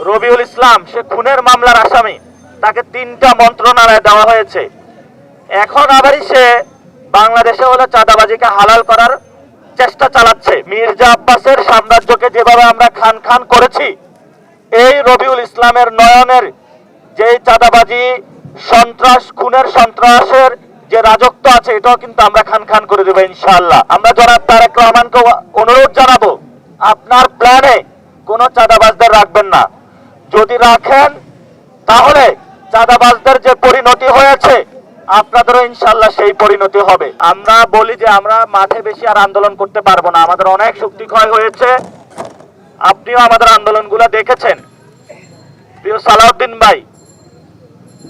রবিউল ইসলাম সে খুনের মামলার আসামি, তাকে 3টা মন্ত্রণালয় দেওয়া হয়েছে। এখন আবারই সে বাংলাদেশে হলো চাঁদাবাজিকে হালাল করার চেষ্টা চালাচ্ছে। মির্জা আব্বাসের সাম্রাজ্যকে যেভাবে আমরা খান খান করেছি, এই রবিউল ইসলামের নয়নের যে চাঁদাবাজি সন্ত্রাস খুনের সন্ত্রাসের যে রাজত্ব আছে, এটাও কিন্তু আমরা খান খান করে দেবো ইনশাআল্লাহ। আমরা জনাব তারেক রহমানকে অনুরোধ জানাবো, আপনার প্ল্যানে কোনো চাঁদাবাজদের রাখবেন না। যদি রাখেন তাহলে চাঁদাবাজদের যে পরিণতি হয়েছে আপনাদেরও ইনশাআল্লাহ সেই পরিণতি হবে। আমরা বলি যে আমরা মাঠে বেশি আর আন্দোলন করতে পারবো না, আমাদের অনেক শক্তি ক্ষয় হয়েছে। আপনিও আমাদের আন্দোলনগুলো দেখেছেন। প্রিয় সালাউদ্দিন ভাই,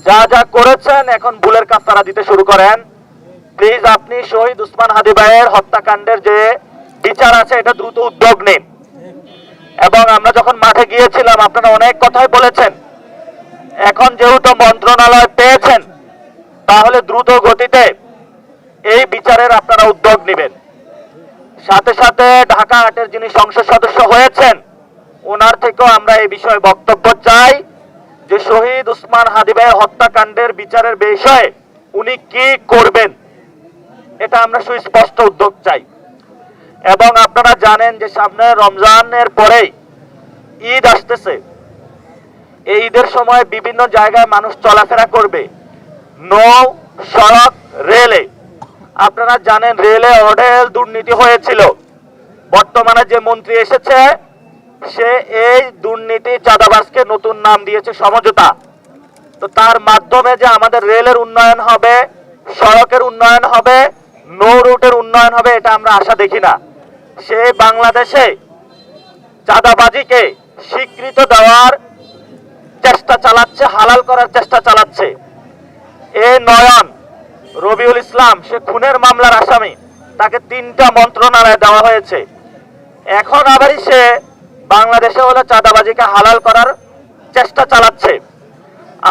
যা যা করেছেন এখন ভুলের কাফারা দিতে শুরু করেন। প্লিজ আপনি শহীদ উসমান হাদি ভাইয়ের হত্যাকাণ্ডের যে বিচার আছে এটা দ্রুত উদ্যোগ নিন। এবং আমরা যখন মাঠে গিয়েছিলাম আপনারা অনেক কথাই বলেছেন। এখন যেহেতু মন্ত্রণালয় পেয়েছেন, তাহলে দ্রুত গতিতে এই বিচারের আপনারা উদ্যোগ নেবেন। সাথে সাথে ঢাকা 8-এর যিনি সংসদ সদস্য হয়েছেন, ওনার থেকেও আমরা এই বিষয়ে বক্তব্য চাই যে শহীদ উসমান হাদি ভাইয়ের হত্যাকাণ্ডের বিচারের বিষয়ে উনি কি করবেন, এটা আমরা সুস্পষ্ট উদ্যোগ চাই। এবং আপনারা জানেন যে সামনে রমজানের পরেই ঈদ আসতেছে। এই ঈদের সময় বিভিন্ন জায়গায় মানুষ চলাফেরা করবে, নৌ সড়ক রেলে। আপনারা জানেন রেলে অঢেল দুর্নীতি হয়েছিল। বর্তমানে যে মন্ত্রী এসেছে সে এই দুর্নীতি চাঁদাবাজকে নতুন নাম দিয়েছে সমঝোতা। তো তার মাধ্যমে যে আমাদের রেলের উন্নয়ন হবে, সড়কের উন্নয়ন হবে, নৌ রুটের উন্নয়ন হবে, এটা আমরা আশা দেখি না। সে বাংলাদেশে চাঁদাবাজিকে স্বীকৃত দেওয়ার চেষ্টা চালাচ্ছে, হালাল করার চেষ্টা চালাচ্ছে। এ নয়ন রবিউল ইসলাম সে খুনের মামলার আসামি, তাকে 3টা মন্ত্রণালয় দেওয়া হয়েছে। এখন আবারই সে বাংলাদেশে হলো চাঁদাবাজিকে হালাল করার চেষ্টা চালাচ্ছে।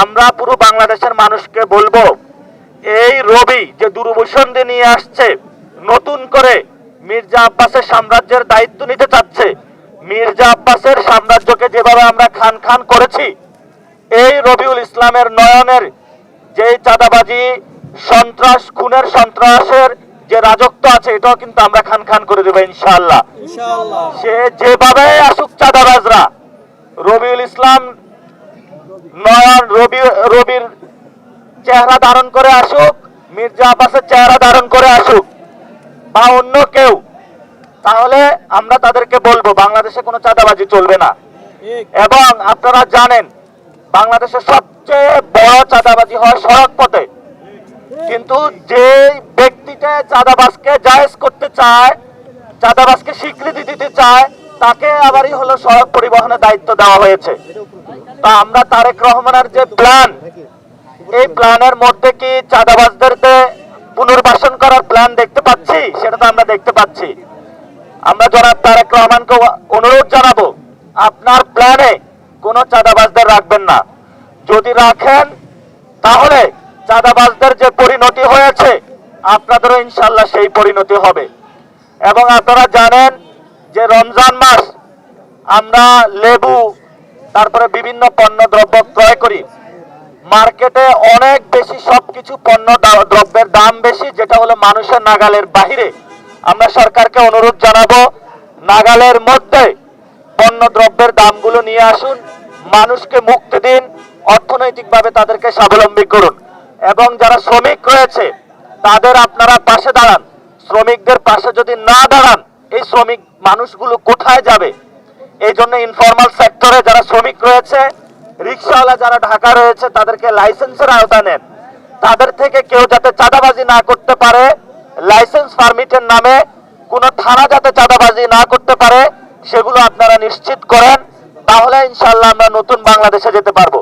আমরা পুরো বাংলাদেশের মানুষকে বলবো, এই রবি যে দুর্বসন্ধি নিয়ে আসছে, নতুন করে মির্জা আব্বাসের সাম্রাজ্যের দায়িত্ব নিতে চাচ্ছে। মির্জা আব্বাসের সাম্রাজ্যকে যেভাবে আমরা খান খান করেছি, এই রবিউল ইসলামের নয়নের যে চাঁদাবাজি সন্ত্রাস খুনের সন্ত্রাসের যে রাজত্ব আছে, এটাও কিন্তু আমরা খান খান করে দেবো ইনশাআল্লাহ। সে যেভাবে আসুক চাঁদাবাজরা, রবিউল ইসলাম নয়ন রবির চেহারা ধারণ করে আসুক, মির্জা আব্বাসের চেহারা ধারণ করে আসুক, বা অন্য কেউ, তাহলে আমরা তাদেরকে বলবো বাংলাদেশে কোনো চাঁদাবাজি চলবে না। এবং আপনারা জানেন বাংলাদেশের সবচেয়ে বড় চাঁদাবাজি হয় সড়ক পথে। কিন্তু যে ব্যক্তিটা চাঁদাবাজকে জায়েজ করতে চায়, চাঁদাবাজকে স্বীকৃতি দিতে চায়, তাকে আবারই হলো সড়ক পরিবহনের দায়িত্ব দেওয়া হয়েছে। তা আমরা তারেক রহমানের যে প্ল্যান, এই প্ল্যানের মধ্যে কি চাঁদাবাজদেরকে পুনর্বাসন করার প্ল্যান দেখতে পাচ্ছি? সেটা তো আমরা দেখতে পাচ্ছি। আমরা জনাব তারেক রহমানকে অনুরোধ জানাবো, আপনার প্ল্যানে কোনো চাঁদাবাজদের রাখবেন না। যদি রাখেন তাহলে চাঁদাবাজদের যে পরিণতি হয়েছে আপনাদেরও ইনশাআল্লাহ সেই পরিণতি হবে। এবং আপনারা জানেন যে রমজান মাস আমরা লেবু, তারপরে বিভিন্ন পণ্য দ্রব্য ক্রয় করি। মার্কেটে অনেক বেশি সবকিছু পণ্য দ্রব্যের দাম বেশি, যেটা হলো মানুষের নাগালের বাহিরে। আমরা সরকারকে অনুরোধ জানাবো, নাগালের মধ্যে পণ্য দ্রব্যের দামগুলো নিয়ে আসুন, মানুষকে মুক্তি দিন, অর্থনৈতিকভাবে তাদেরকে স্বাবলম্বী করুন। এবং যারা শ্রমিক রয়েছে তাদের আপনারা পাশে দাঁড়ান। শ্রমিকদের পাশে যদি না দাঁড়ান, এই শ্রমিক মানুষগুলো কোথায় যাবে? এই জন্য ইনফরমাল সেক্টরে যারা শ্রমিক রয়েছে, রিক্সাওয়ালা যারা ঢাকা রয়েছে, তাদেরকে লাইসেন্সের আওতায় নেন। তাদের থেকে কেউ যাতে চাঁদাবাজি না করতে পারে, লাইসেন্স পারমিটের নামে কোনো থানা যাতে চাঁদাবাজি না করতে পারে, সেগুলো আপনারা নিশ্চিত করেন। তাহলে ইনশাআল্লাহ আমরা নতুন বাংলাদেশে যেতে পারবো।